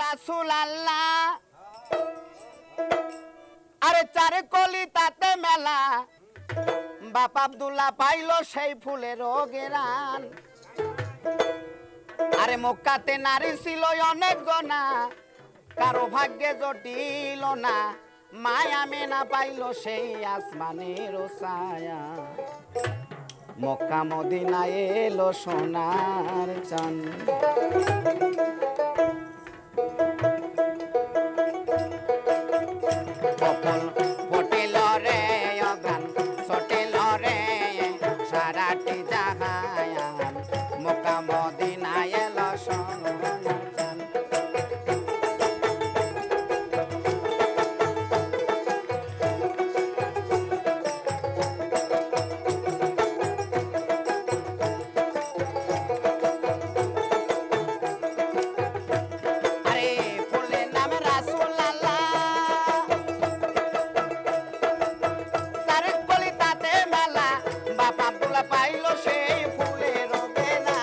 রাসূল আল্লাহ আরে চারে কলি তাতে মেলা বাপ আব্দুল্লাহ পাইলো সেই ফুলের গেরান আরে মক্কাতে নারী ছিল অনেক গনা কারো ভাগ্যে জটিল না মায়া মেনা পাইলো সেই আসমানের ছায়া মক্কা মদিনায় এলো সোনার চাঁদ কপল ফটিল রে অগান সটিল রে সারাটি জাহায়ান মক্কা মদিনায় এলো সোনার চাঁদ পাইলো সেই ফুলের বেলা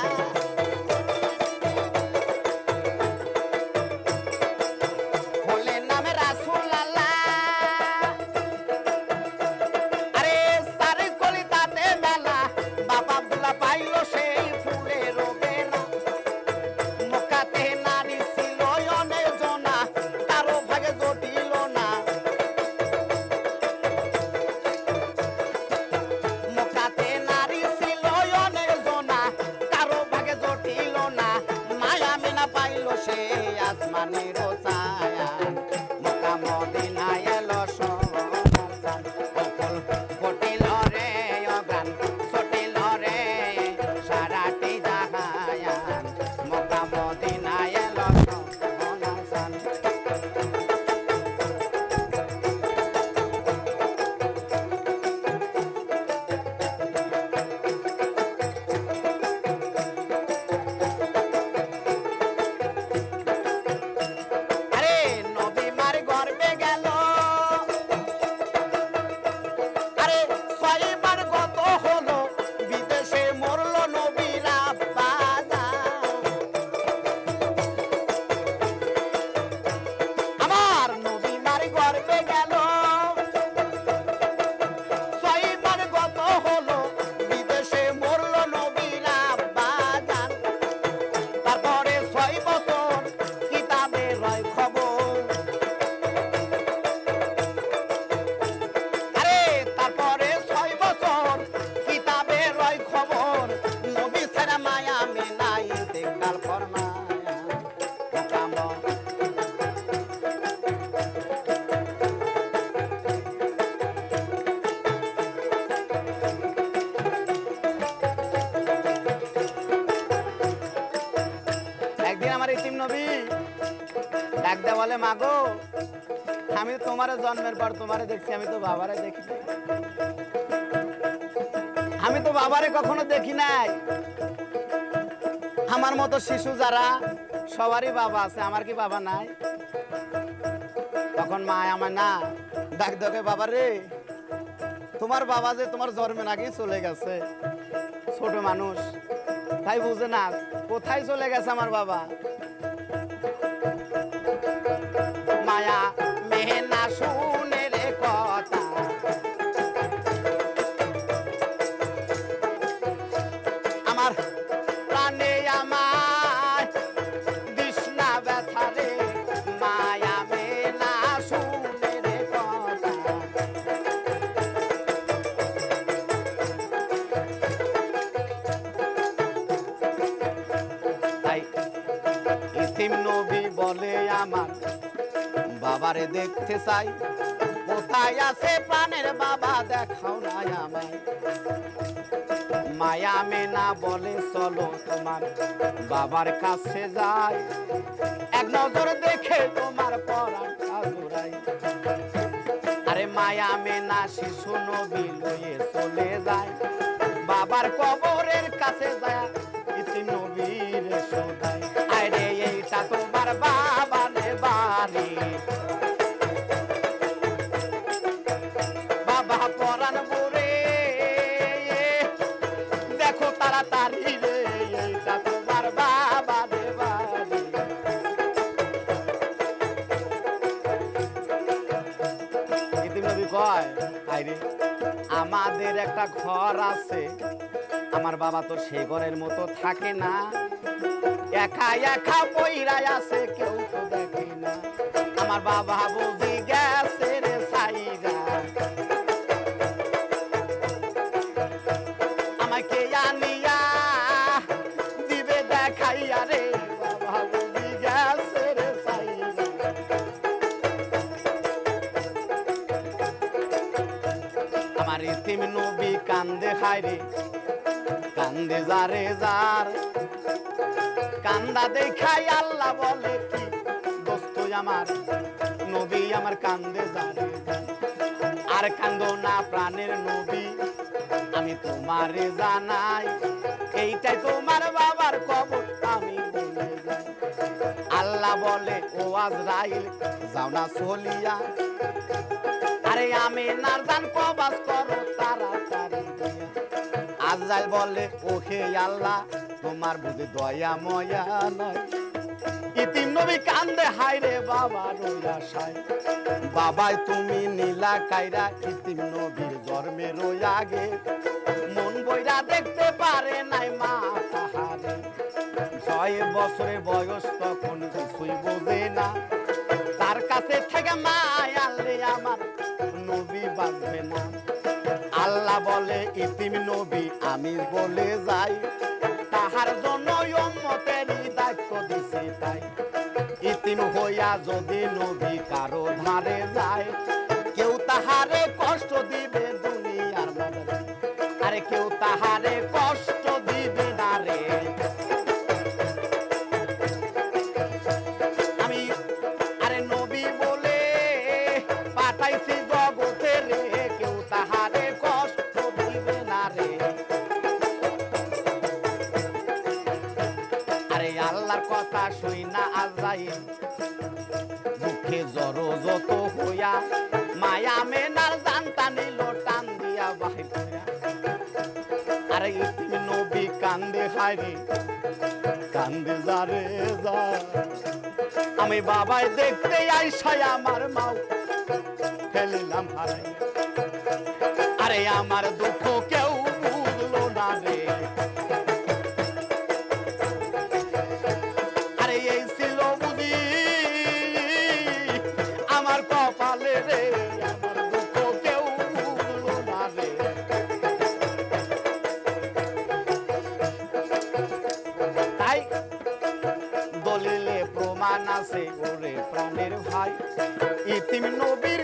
ফুলের নামে রাসূল আল্লাহ আরে সারে কলিতাতে মেলা বাপ আব্দুল্লাহ পাইলো সেই ফুলের বেলা মক্কাতে নারী ছিল অনেক জনা কারো ভাগে জটিল না মক্কাতে আসমানের ছায়া মক্কা মদিনায় এলো সোনার চাঁদ কপল ফটিল রে অগান সটিল রে সারাটি জাহায়ান মক্কা মদিনায় এলো সোনার চাঁদ ডাকদা বলে মাগো আমি তোমার জন্মের পর তোমারে দেখছি আমি তো বাবারে দেখি আমি তো বাবারে কখনো দেখি নাই আমার মতো শিশু যারা সবারই বাবা আছে আমার কি বাবা নাই তখন মা আমার না ডাক দকে বাবা রে তোমার বাবা যে তোমার জন্মের আগেই চলে গেছে ছোট মানুষ তাই বুঝে না কোথায় চলে গেছে আমার বাবা মায়া মেহনা শুনে রে কথা আমার প্রাণে আমার তৃষ্ণা ব্যথা রে মায়া মেহনা শুনে রে কথা তাই ইতিম নবী বলে আমার বাবারে দেখতে চাই কোথায় আছে প্রাণের বাবা দেখাও না আমায় মায়া মেনা বলে চলো তোমার বাবার কাছে যাই এক নজর দেখে তোমার পরাণটা জোড়াই আরে মায়া মেনা শিশু নবী লয়ে চলে যায় বাবার কবরের কাছে যায় ইতি নবীর সদাই আরে এইটা তোমার বাবার বাড়ি বাবা পরাণ বুড়ে দেখো তাড়াতাড়ি রে এইটা তোমার বাবার বাড়ি কয় আরে আমাদের একটা ঘর আছে, আমার বাবা তো সে ঘরের মতো থাকে না, একা একা বইরাই আছে, কেউ তো দেখে না। আমার বাবা বুঝি গেছে রে সাইরা, আমাকে আনিয়া দিবে দেখাইয়া রে, বাবা বুঝি গেছে রে সাইরা। আমার ইতিম নবী কান্দে হায়রে, কান্দে যারে যার, কান্দা দেখাই আল্লাহ বলে কি দোস্ত আমার নবী আমার কান্দে যারে যার। আর কান্দো না প্রাণের নবী, আমি তোমারে জানাই, এইটাই তোমার বাবার কবর আমি বলে যাই। আল্লাহ বলে ও আজরাইল যাও না চলিয়া, আরে আমি নারদান কবাস করো তাড়াতাড়ি দিয়া। আজরাইল বলে ও হে আল্লাহ তোমার বুঝি দয়া ময়া নাই, ইতিম নবী কান্দে হায়রে বাবা রইয়া সাই। বাবাই তুমি নীলা কাইরা ইতিম নবীর জন্মের আগে, মন বইরা দেখতে পারে নাই মা তাহারে। 6 বছরের বয়স তখন কিছুই বোঝে না, তার কাছে থেকে মা আনলে আমার নবী বাঁচবে না। আল্লাহ বলে ইতিম নবী আমি বলে যাই, তাহার জন্য উম্মতের দায়িত্ব দিছি তাই। ইতিম হইয়া যদি নবী কারো ধারে যায়, কেউ তাহারে কষ্ট দিবে দুনিয়ার মধ্যে, আরে কেউ তাহারে কষ্ট দিবে না রে। আমি আরে নবী বলে পাঠাইছি জগতে রে, কেউ তাহারে কষ্ট দিবে না রে। আরে আল্লাহর কথা শুই না আজরাইল, দুঃখে জড় যত হইয়া মায়া মেনার জানতা নিল টান দিয়া বাহির কইরা। আরে ইতিম নবী কান্দে হায়রে, কান্দে যারে যা। আমি বাবাই দেখতে আইসাই আমার মাও ফেলিলাম হারাই, আরে আমার দুঃখ কেউ বুঝলো না রে। আরে এই ছিল বুঝি আমার কপালে রে, আমার দুঃখ কেউ বুঝলো না রে। তাই দলিলে প্রমাণ আছে ওরে প্রাণের ভাই, ইতিম নবীর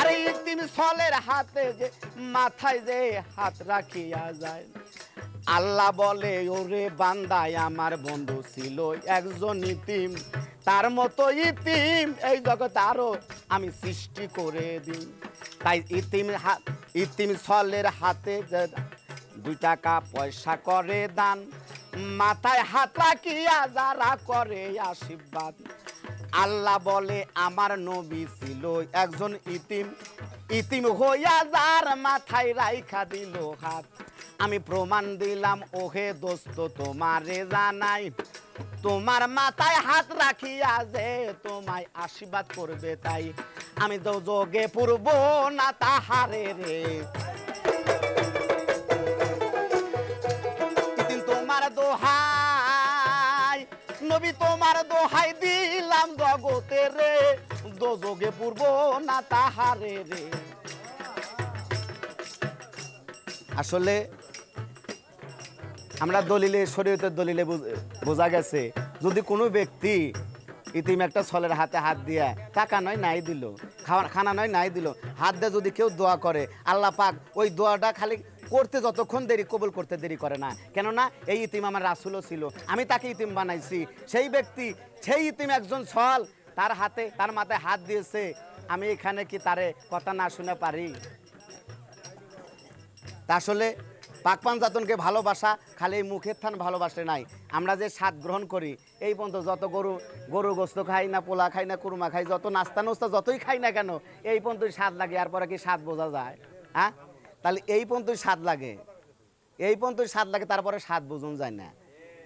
আরে ইতিম ছলের হাতে যে মাথায় যে হাত রাখিয়া যায়। আল্লাহ বলে ওরে বান্দায় আমার বন্ধু ছিল একজন ইতিম, তার মতো ইতিম এই জগতে আরো আমি সৃষ্টি করে দিই। তাই ইতিম ছলের হাতে 2 টাকা পয়সা করে দান, মাথায় হাত রাখিয়া যারা করে আশীর্বাদ। আল্লাহ বলে আমার নবী ছিল একজন ইতিম, ইতিম হইয়া যার মাথায় রাইখা দিল হাত। আমি প্রমাণ দিলাম ওহে দোস্ত তোমারে জানাই, তোমার মাথায় হাত রাখিয়া যে তোমায় আশীর্বাদ করবে তাই। আমি তো যোগে পূর্ব না তাহারে রে, ইতিম তোমার দোহাই নবী তোমার দোহাই দিলাম জগতে রে, দোযোগে পূর্ব না তাহারে রে। আসলে আমরা দলিলে শরীয়তের দলিলে বোঝা গেছে, যদি কোনো ব্যক্তি ইতিম একটা ছলের হাতে হাত দিয়ে টাকা নয় নাই দিল, খানা নয় নাই দিল, হাত দিয়ে যদি কেউ দোয়া করে, আল্লাহ পাক ওই দোয়াটা খালি করতে যতক্ষণ দেরি কবুল করতে দেরি করে না। কেননা এই ইতিম আমার রাসূলও ছিল, আমি তাকে ইতিম বানাইছি। সেই ব্যক্তি সেই ইতিম একজন ছল, তার হাতে তার মাথায় হাত দিয়েছে, আমি এখানে কি তারে কথা না শুনে পারি? তা আসলে পাক পাঞ্জাতনকে ভালোবাসা খালি মুখের থান ভালোবাসে নাই, আমরা যে স্বাদ গ্রহণ করি এই পর্যন্ত যত গরু গোস্ত খাই না, পোলা খাই না, কুরমা খাই, যত নাস্তা নোস্তা যতই খাই না কেন এই পর্যন্তই স্বাদ লাগে। আর পরে কি স্বাদ বোঝা যায়? হ্যাঁ, তাহলে এই পর্যন্তই স্বাদ লাগে, এই পর্যন্তই স্বাদ লাগে, তারপরে স্বাদ বোঝন যায় না।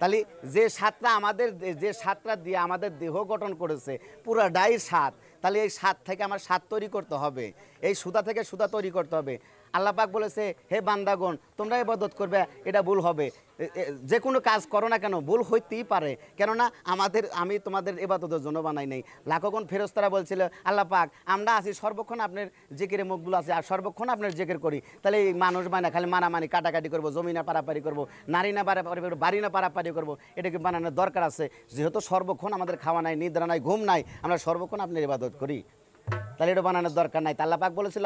তাহলে যে স্বাদটা আমাদের যে স্বাদটা দিয়ে আমাদের দেহ গঠন করেছে পুরাটাই স্বাদ, তাহলে এই স্বাদ থেকে আমার স্বাদ তৈরি করতে হবে, এই সুতা থেকে সুতা তৈরি করতে হবে। আল্লাহ পাক বলেছে, হে বান্দাগণ তোমরা ইবাদত করবে, এটা ভুল হবে। যে কোনো কাজ করো না কেন ভুল হইতেই পারে, কেননা আমি তোমাদের ইবাদতের জন্য বানাই নাই। লাখোগণ ফেরেশতারা বলছিল, আল্লাহ পাক আমরা আছি সর্বক্ষণ আপনার জিকিরে মুখগুলো আছে আর সর্বক্ষণ আপনার জিকির করি, তাহলে এই মানুষ বানা খালি মারামারি কাটাকাটি করবো, জমি না পারাপারি করবো, নারী না পারাপারি করবো, বাড়ি না পারাপারি করবো, এটাকে বানানোর দরকার আছে? যেহেতু সর্বক্ষণ আমাদের খাওয়া নাই, নিদ্রা নাই, ঘুম নাই, আমরা সর্বক্ষণ আপনার ইবাদত করি, তাহলে এটা বানানোর দরকার নাই। তা আল্লাহ পাক বলেছিল,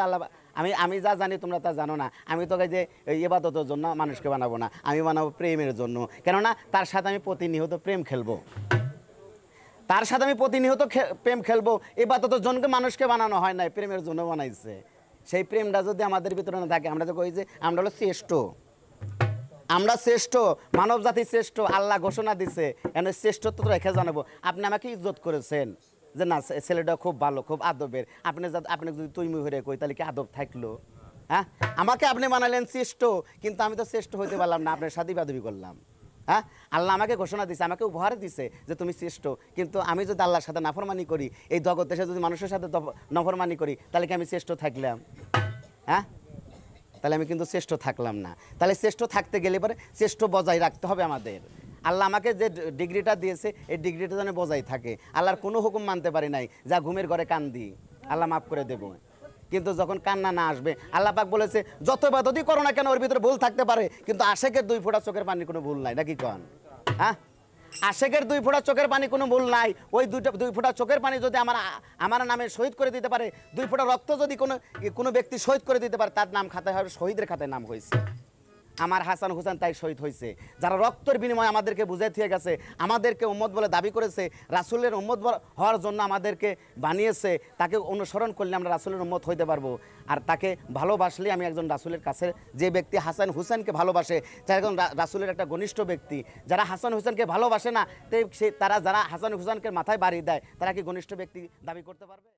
আমি যা জানি তোমরা তা জানো না, আমি তোকে যে ইবাদতের জন্য মানুষকে বানাবো না, আমি বানাবো প্রেমের জন্য, কেননা তার সাথে আমি প্রতিনিয়ত প্রেম খেলবো, তার সাথে আমি প্রতিনিয়ত প্রেম খেলবো। ইবাদতের জন্য মানুষকে বানানো হয় নাই, প্রেমের জন্য বানাইছে। সেই প্রেমটা যদি আমাদের ভিতরে না থাকে, আমরা তো কই যে আমরা হলো শ্রেষ্ঠ, আমরা শ্রেষ্ঠ, মানব জাতি শ্রেষ্ঠ, আল্লাহ ঘোষণা দিছে, এনে শ্রেষ্ঠত্ব তো রেখে জানাবো। আপনি আমাকে ইজ্জত করেছেন যে না ছেলেটা খুব ভালো, খুব আদবের, আপনি যদি তুই মুই হয়ে কই তাহলে কি আদব থাকলো? হ্যাঁ, আমাকে আপনি বানালেন শ্রেষ্ঠ, কিন্তু আমি তো শ্রেষ্ঠ হইতে পারলাম না, আপনার সাথে বাদবি করলাম। হ্যাঁ, আল্লাহ আমাকে ঘোষণা দিছে, আমাকে উপহার দিছে যে তুমি শ্রেষ্ঠ, কিন্তু আমি যদি আল্লাহর সাথে নাফরমানি করি, এই জগৎ দেশে যদি মানুষের সাথে নাফরমানি করি, তাহলে কি আমি শ্রেষ্ঠ থাকলাম? হ্যাঁ, তাহলে আমি কিন্তু শ্রেষ্ঠ থাকলাম না। তাহলে শ্রেষ্ঠ থাকতে গেলে পরে শ্রেষ্ঠ বজায় রাখতে হবে আমাদের। আল্লাহ আমাকে যে ডিগ্রিটা দিয়েছে, এই ডিগ্রিটা যেন বজায় থাকে। আল্লাহর কোনো হুকুম মানতে পারি নাই, যা ঘুমের ঘরে কান্দি, আল্লাহ মাফ করে দেবো, কিন্তু যখন কান্না না আসবে, আল্লাহ পাক বলেছে যত ইবাদতই করো না কেন ওর ভিতরে ভুল থাকতে পারে, কিন্তু আশেকের 2 ফোঁটা চোখের পানি কোনো ভুল নাই, নাকি কন? হ্যাঁ, আশেকের 2 ফোঁটা চোখের পানি কোনো ভুল নাই। ওই 2 ফোঁটা চোখের পানি যদি আমার নামে শহীদ করে দিতে পারে, 2 ফোঁটা রক্ত যদি কোনো ব্যক্তি শহীদ করে দিতে পারে, তার নাম খাতায় হবে, শহীদের খাতায় নাম হয়েছে। আমার হাসান হুসেন তাই শহীদ হয়েছে, যারা রক্তের বিনিময়ে আমাদেরকে বুঝে দিয়ে গেছে, আমাদেরকে উম্মত বলে দাবি করেছে, রাসূলের উম্মত হওয়ার জন্য আমাদেরকে বানিয়েছে। তাকে অনুসরণ করলে আমরা রাসূলের উম্মত হইতে পারবো। আর তাকে ভালোবাসলে আমি একজন রাসূলের কাছে, যে ব্যক্তি হাসান হুসেনকে ভালোবাসে তারা একজন রাসূলের একটা ঘনিষ্ঠ ব্যক্তি। যারা হাসান হুসেনকে ভালোবাসে না, তারা যারা হাসান হুসেনকে মাথায় বাড়ি দেয়, তারা কি ঘনিষ্ঠ ব্যক্তি দাবি করতে পারবে?